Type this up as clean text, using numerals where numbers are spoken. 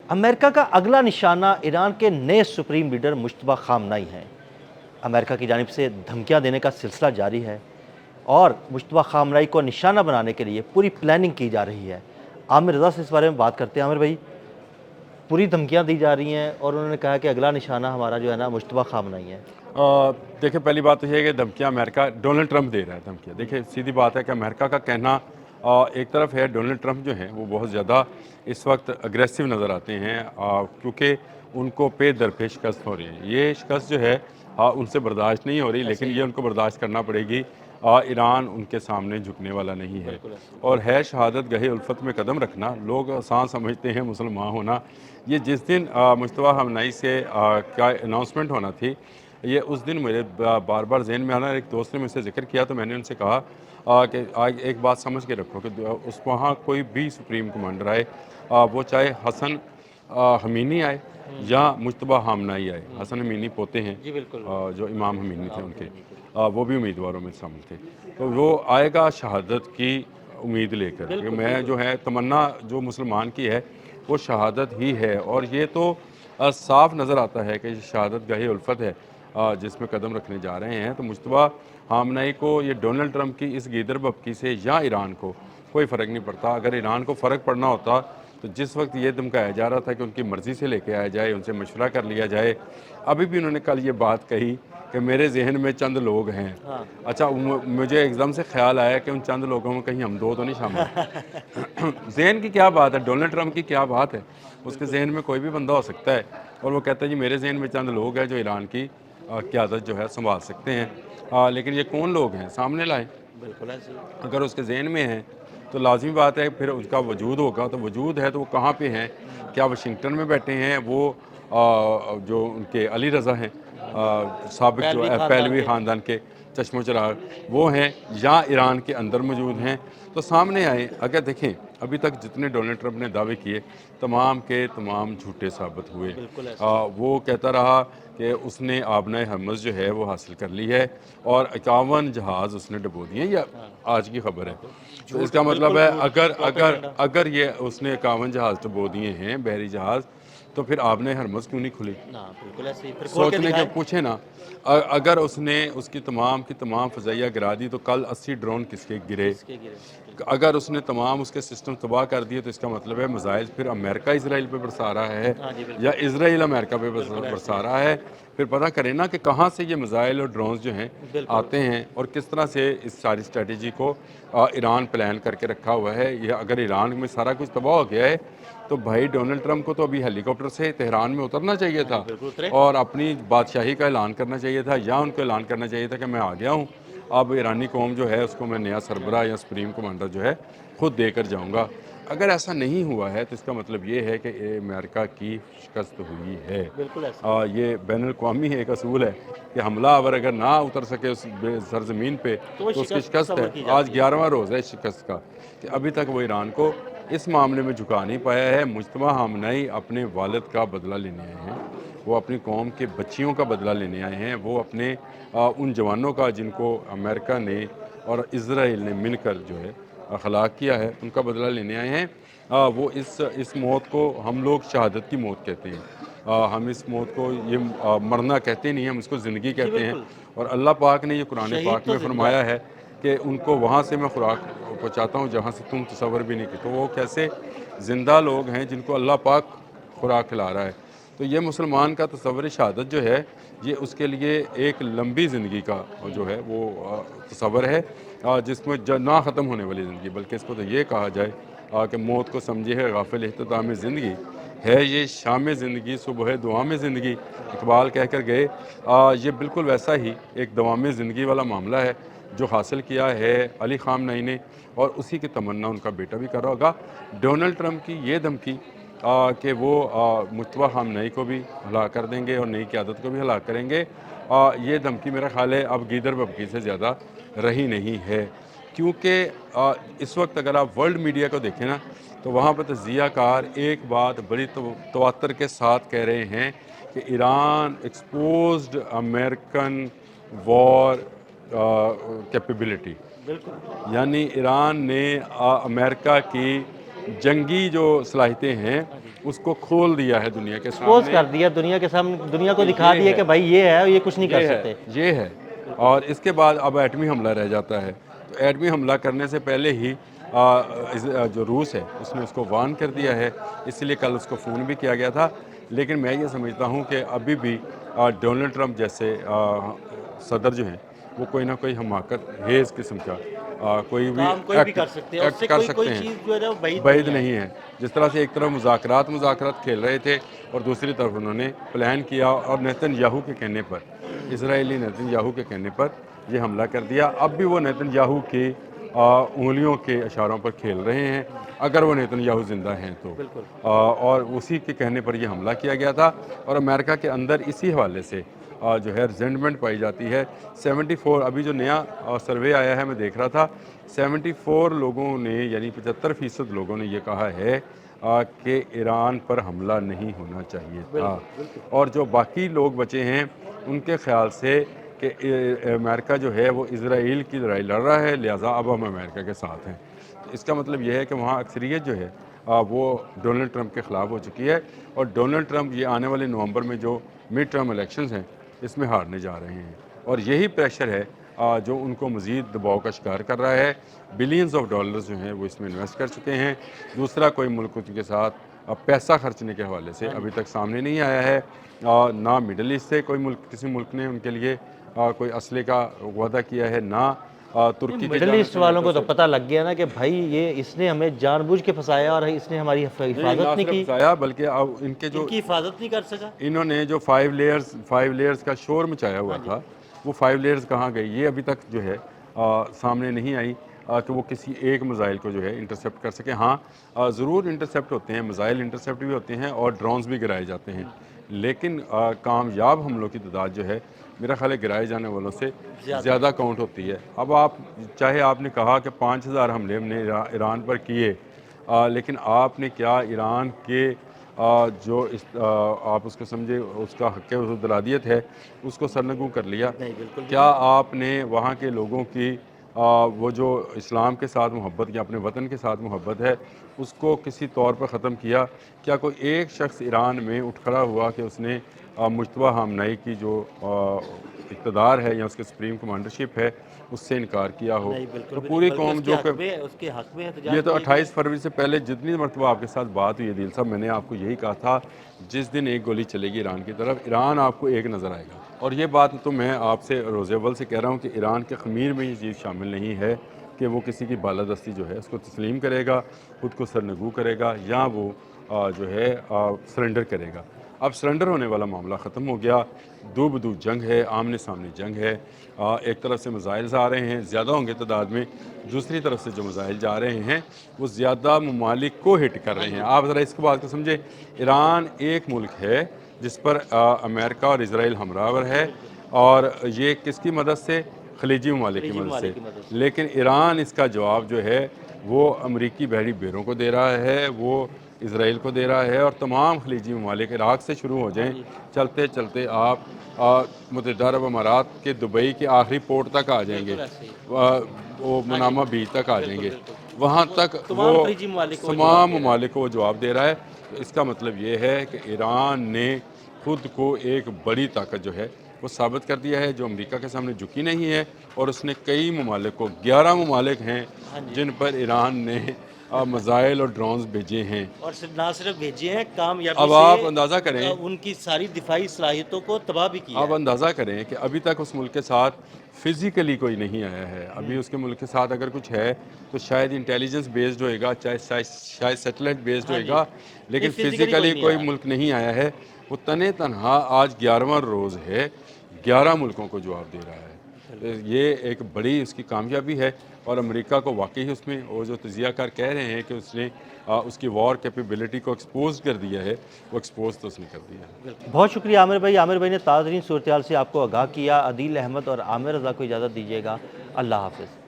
امریکہ کا اگلا نشانہ ایران کے نئے سپریم لیڈر مجتبیٰ خامنئی ہیں۔ امریکہ کی جانب سے دھمکیاں دینے کا سلسلہ جاری ہے اور مجتبیٰ خامنئی کو نشانہ بنانے کے لیے پوری پلاننگ کی جا رہی ہے۔ عامر رضا سے اس بارے میں بات کرتے ہیں۔ عامر بھائی، پوری دھمکیاں دی جا رہی ہیں اور انہوں نے کہا کہ اگلا نشانہ ہمارا جو ہے نا مجتبیٰ خامنئی ہے۔ دیکھیں، پہلی بات تو یہ ہے کہ دھمکیاں امریکہ ڈونلڈ ٹرمپ دے رہا ہے دھمکیاں۔ دیکھیں، سیدھی بات ہے کہ امریکہ کا کہنا ایک طرف ہے، ڈونلڈ ٹرمپ جو ہیں وہ بہت زیادہ اس وقت اگریسو نظر آتے ہیں کیونکہ ان کو پے در پہ شکست ہو رہی ہے۔ یہ شکست جو ہے ان سے برداشت نہیں ہو رہی، لیکن یہ ان کو برداشت کرنا پڑے گی۔ ایران ان کے سامنے جھکنے والا نہیں ہے، اور ہے شہادت گاہ الفت میں قدم رکھنا۔ لوگ آسان سمجھتے ہیں مسلمان ہونا۔ یہ جس دن مجتبیٰ خامنئی سے کیا اناؤنسمنٹ ہونا تھی، یہ اس دن میرے بار بار ذہن میں آنا۔ ایک دوست نے مجھ سے ذکر کیا تو میں نے ان سے کہا کہ ایک بات سمجھ کے رکھو کہ اس وہاں کوئی بھی سپریم کمانڈر آئے، وہ چاہے حسن خمینی آئے یا مجتبیٰ خامنئی آئے۔ حسن خمینی پوتے ہیں جو امام خمینی تھے ان کے، وہ بھی امیدواروں میں شامل تھے۔ تو وہ آئے گا شہادت کی امید لے کر کہ میں جو ہے تمنا جو مسلمان کی ہے وہ شہادت ہی ہے، اور یہ تو صاف نظر آتا ہے کہ شہادت گاہ الفت ہے جس میں قدم رکھنے جا رہے ہیں۔ تو مجتبیٰ خامنئی کو یہ ڈونلڈ ٹرمپ کی اس گیدر بھبکی سے یا ایران کو کوئی فرق نہیں پڑتا۔ اگر ایران کو فرق پڑنا ہوتا تو جس وقت یہ دھمکایا جا رہا تھا کہ ان کی مرضی سے لے کے آیا جائے، ان سے مشورہ کر لیا جائے، ابھی بھی انہوں نے کل یہ بات کہی کہ میرے ذہن میں چند لوگ ہیں۔ اچھا، مجھے ایک دم سے خیال آیا کہ ان چند لوگوں میں کہیں ہم دو تو نہیں شامل۔ ذہن کی کیا بات ہے، ڈونلڈ ٹرمپ کی کیا بات ہے، اس کے ذہن میں کوئی بھی بندہ ہو سکتا ہے، اور وہ کہتا ہے جی میرے ذہن میں چند لوگ ہیں جو ایران کی قیادت جو ہے سنبھال سکتے ہیں، لیکن یہ کون لوگ ہیں سامنے لائیں۔ بالکل ایسے ہی۔ اگر اس کے ذہن میں ہیں تو لازمی بات ہے پھر اس کا وجود ہوگا، تو وجود ہے تو وہ کہاں پہ ہیں؟ کیا واشنگٹن میں بیٹھے ہیں وہ جو ان کے علی رضا ہیں، سابق جو پہلوی خاندان کے چشم و چراغ، وہ ہیں یا ایران کے اندر موجود ہیں؟ تو سامنے آئیں۔ اگر دیکھیں ابھی تک جتنے ڈونلڈ ٹرمپ نے دعوے کیے تمام کے تمام جھوٹے ثابت ہوئے۔ وہ کہتا رہا کہ اس نے آبنائے ہرمز جو ہے وہ حاصل کر لی ہے، اور 51 جہاز اس نے ڈبو دیے، یہ آج کی خبر ہے۔ تو اس کا مطلب ہے اگر یہ اس نے 51 جہاز ڈبو دیے ہیں، بحری جہاز، تو پھر آبنائے ہرمز کیوں نہیں کھلی؟ بالکل ایسے ہی۔ سوچنے کے پوچھے نا، اگر اس نے اس کی تمام فضائیہ گرا دی تو کل 80 ڈرون کس کے گرے؟ اگر اس نے تمام اس کے سسٹم تباہ کر دیے تو اس کا مطلب ہے میزائل پھر امریکہ اسرائیل پہ برسا رہا ہے یا اسرائیل امریکہ پہ برسا رہا ہے۔ پھر پتہ کریں نا کہ کہاں سے یہ میزائل اور ڈرونز جو ہیں آتے ہیں، اور کس طرح سے اس ساری اسٹریٹجی کو ایران پلان کر کے رکھا ہوا ہے۔ یہ اگر ایران میں سارا کچھ تباہ ہو گیا ہے تو بھائی ڈونلڈ ٹرمپ کو تو ابھی ہیلی کاپٹر سے تہران میں اترنا چاہیے تھا اور اپنی بادشاہی کا اعلان کرنا چاہیے تھا، یا ان کو اعلان کرنا چاہیے تھا کہ میں آ گیا ہوں، اب ایرانی قوم جو ہے اس کو میں نیا سربراہ یا سپریم کمانڈر جو ہے خود دے کر جاؤں گا۔ اگر ایسا نہیں ہوا ہے تو اس کا مطلب یہ ہے کہ امریکہ کی شکست ہوئی ہے۔ یہ بین الاقوامی ایک اصول ہے کہ حملہ آور اگر نہ اتر سکے اس سرزمین پہ تو اس کی شکست ہے۔ آج 11واں روز ہے شکست کا، کہ ابھی تک وہ ایران کو اس معاملے میں جھکا نہیں پایا ہے۔ مجتبیٰ خامنئی اپنے والد کا بدلہ لینے آئے ہیں، وہ اپنی قوم کے بچیوں کا بدلہ لینے آئے ہیں، وہ اپنے ان جوانوں کا جن کو امریکہ نے اور اسرائیل نے مل کر جو ہے ہلاک کیا ہے، ان کا بدلہ لینے آئے ہیں۔ وہ اس موت کو ہم لوگ شہادت کی موت کہتے ہیں، ہم اس موت کو یہ مرنا کہتے نہیں، ہم اس کو زندگی کہتے ہیں، اور اللہ پاک نے یہ قرآن پاک میں فرمایا ہے کہ ان کو وہاں سے میں خوراک پہنچاتا ہوں جہاں سے تم تصور بھی نہیں کی۔ تو وہ کیسے زندہ لوگ ہیں جن کو اللہ پاک خوراک کھلا رہا ہے۔ تو یہ مسلمان کا تصور شہادت جو ہے یہ اس کے لیے ایک لمبی زندگی کا جو ہے وہ تصور ہے، جس میں نہ ختم ہونے والی زندگی، بلکہ اس کو تو یہ کہا جائے کہ موت کو سمجھے ہے غافل اختتام زندگی، ہے یہ شام زندگی صبح دوام زندگی۔ اقبال کہہ کر گئے، یہ بالکل ویسا ہی ایک دوام زندگی والا معاملہ ہے جو حاصل کیا ہے علی خامنئی نے، اور اسی کی تمنا ان کا بیٹا بھی کر رہا ہوگا۔ ڈونلڈ ٹرمپ کی یہ دھمکی کہ وہ مجتبیٰ خامنئی کو بھی ہلاک کر دیں گے اور نئی قیادت کو بھی ہلاک کریں گے، یہ دھمکی میرا خیال ہے اب گیدر بھبکی سے زیادہ رہی نہیں ہے، کیونکہ اس وقت اگر آپ ورلڈ میڈیا کو دیکھیں نا تو وہاں پر تجزیہ کار ایک بات بڑی تواتر کے ساتھ کہہ رہے ہیں کہ ایران ایکسپوزڈ امریکن وار کیپیبلٹی، یعنی ایران نے امریکہ کی جنگی جو صلاحیتیں ہیں اس کو کھول دیا ہے دنیا کے ایکسپوز سامنے. کر دیا دنیا کے سامنے، دنیا کو دکھا دیا کہ بھائی یہ ہے، یہ کچھ نہیں کر سکتے. یہ ہے. اور اس کے بعد اب ایٹمی حملہ رہ جاتا ہے. تو ایٹمی حملہ کرنے سے پہلے ہی جو روس ہے اس نے اس کو وارن کر دیا ہے، اس لیے کل اس کو فون بھی کیا گیا تھا. لیکن میں یہ سمجھتا ہوں کہ ابھی بھی ڈونلڈ ٹرمپ جیسے صدر جو ہیں وہ کوئی نہ کوئی حماقت ہیز قسم کا کوئی بھی کام کوئی بھی کر سکتے ہیں، اس سے کوئی چیز جو ہے وہ بعید نہیں ہے. جس طرح سے ایک طرف مذاکرات کھیل رہے تھے اور دوسری طرف انہوں نے پلان کیا اور نیتن یاہو کے کہنے پر، اسرائیلی نیتن یاہو کے کہنے پر یہ حملہ کر دیا. اب بھی وہ نیتن یاہو کی انگلیوں کے اشاروں پر کھیل رہے ہیں اگر وہ نیتن یاہو زندہ ہیں تو. اور اسی کے کہنے پر یہ حملہ کیا گیا تھا. اور امریکہ کے اندر اسی حوالے سے جو ہے ریزنٹمنٹ پائی جاتی ہے. 74 ابھی جو نیا سروے آیا ہے میں دیکھ رہا تھا، 74 لوگوں نے یعنی 75% لوگوں نے یہ کہا ہے کہ ایران پر حملہ نہیں ہونا چاہیے تھا. اور جو باقی لوگ بچے ہیں ان کے خیال سے کہ امریکہ جو ہے وہ اسرائیل کی لڑائی لڑ رہا ہے، لہٰذا اب ہم امریکہ کے ساتھ ہیں. اس کا مطلب یہ ہے کہ وہاں اکثریت جو ہے وہ ڈونلڈ ٹرمپ کے خلاف ہو چکی ہے. اور ڈونلڈ ٹرمپ یہ آنے والے نومبر میں جو مڈ ٹرم الیکشنز ہیں اس میں ہارنے جا رہے ہیں. اور یہی پریشر ہے جو ان کو مزید دباؤ کا شکار کر رہا ہے. بلینز آف ڈالرز جو ہیں وہ اس میں انویسٹ کر چکے ہیں. دوسرا کوئی ملک ان کے ساتھ پیسہ خرچنے کے حوالے سے ابھی تک سامنے نہیں آیا ہے. نہ مڈل ایسٹ سے کوئی ملک، کسی ملک نے ان کے لیے کوئی اسلحے کا وعدہ کیا ہے، نہ ترکی کے مڈل ایسٹ والوں کو تو پتہ لگ گیا نا کہ بھائی یہ اس نے ہمیں جان بوجھ کے پھنسایا اور اس نے ہماری حفاظت نہیں کی، بلکہ اب ان کے جو کی حفاظت نہیں کر سکا. انہوں نے جو 5 لیئرز کا شور مچایا ہوا تھا وہ 5 لیئرز کہاں گئی یہ ابھی تک جو ہے سامنے نہیں آئی کہ وہ کسی ایک میزائل کو جو ہے انٹرسیپٹ کر سکیں. ہاں ضرور انٹرسیپٹ ہوتے ہیں، میزائل انٹرسیپٹ بھی ہوتے ہیں اور ڈرونز بھی گرائے جاتے ہیں، لیکن کامیاب حملوں کی تعداد جو ہے میرا خیال ہے گرائے جانے والوں سے زیادہ کاؤنٹ ہوتی ہے. اب چاہے آپ نے کہا کہ 5000 حملے ہم نے ایران پر کیے، لیکن آپ نے کیا ایران کے جو آپ اس کو سمجھے اس کا حق دلادیت ہے اس کو سرنگوں کر لیا؟ کیا آپ نے وہاں کے لوگوں کی وہ جو اسلام کے ساتھ محبت یا اپنے وطن کے ساتھ محبت ہے اس کو کسی طور پر ختم کیا؟ کیا کوئی ایک شخص ایران میں اٹھ کھڑا ہوا کہ اس نے مجتبیٰ خامنئی کی جو اقتدار ہے یا اس کے سپریم کمانڈرشپ ہے اس سے انکار کیا ہو؟ تو پوری قوم جو کہ یہ تو 28 فروری سے پہلے جتنی مرتبہ آپ کے ساتھ بات ہوئی عدیل صاحب، میں نے آپ کو یہی کہا تھا جس دن ایک گولی چلے گی ایران کی طرف، ایران آپ کو ایک نظر آئے گا. اور یہ بات تو میں آپ سے روز اول سے کہہ رہا ہوں کہ ایران کے خمیر میں یہ چیز شامل نہیں ہے کہ وہ کسی کی بالادستی جو ہے اس کو تسلیم کرے گا، خود کو سرنگو کرے گا یا وہ جو ہے سرنڈر کرے گا. اب سرنڈر ہونے والا معاملہ ختم ہو گیا. دو بدو جنگ ہے، آمنے سامنے جنگ ہے. ایک طرف سے میزائلز آ رہے ہیں، زیادہ ہوں گے تعداد میں، دوسری طرف سے جو میزائل جا رہے ہیں وہ زیادہ ممالک کو ہٹ کر رہے ہیں. آپ ذرا اس کو بات کو سمجھے، ایران ایک ملک ہے جس پر امریکہ اور اسرائیل ہمراور ہے، اور یہ کس کی مدد سے؟ خلیجی ممالک کی مدد سے. لیکن ایران اس کا جواب جو ہے وہ امریکی بحری بیروں کو دے رہا ہے، وہ اسرائیل کو دے رہا ہے، اور تمام خلیجی ممالک عراق سے شروع ہو جائیں چلتے چلتے آپ متحدہ عرب امارات کے دبئی کے آخری پورٹ تک آ جائیں گے، وہ منامہ بیچ تک آ جائیں گے، وہاں تک وہ تمام ممالک کو وہ جواب دے رہا ہے. اس کا مطلب یہ ہے کہ ایران نے خود کو ایک بڑی طاقت جو ہے وہ ثابت کر دیا ہے جو امریکہ کے سامنے جھکی نہیں ہے. اور اس نے کئی ممالک کو، 11 ممالک ہیں جن پر ایران نے میزائل اور ڈرونز بھیجے ہیں، اور نہ صرف بھیجے ہیں، کامیابی اب آپ اندازہ کریں ان کی ساری دفاعی صلاحیتوں کو تباہ بھی کیا. آپ اندازہ کریں کہ ابھی تک اس ملک کے ساتھ فزیکلی کوئی نہیں آیا ہے. ابھی اس کے ملک کے ساتھ اگر کچھ ہے تو شاید انٹیلیجنس بیسڈ ہوئے گا، شاید سیٹلائٹ بیسڈ ہوئے گا، لیکن فزیکلی کوئی ملک نہیں آیا ہے. وہ تنہا آج 11واں روز ہے، 11 ملکوں کو جواب دے رہا ہے. یہ ایک بڑی اس کی کامیابی ہے. اور امریکہ کو واقعی اس میں وہ جو تجزیہ کار کہہ رہے ہیں کہ اس نے اس کی وار کیپیبلٹی کو ایکسپوز کر دیا ہے، وہ ایکسپوز تو اس نے کر دیا ہے. بہت شکریہ عامر بھائی. عامر بھائی نے تازہ ترین صورتحال سے آپ کو آگاہ کیا. عدیل احمد اور عامر رضا کو اجازت دیجیے گا. اللہ حافظ.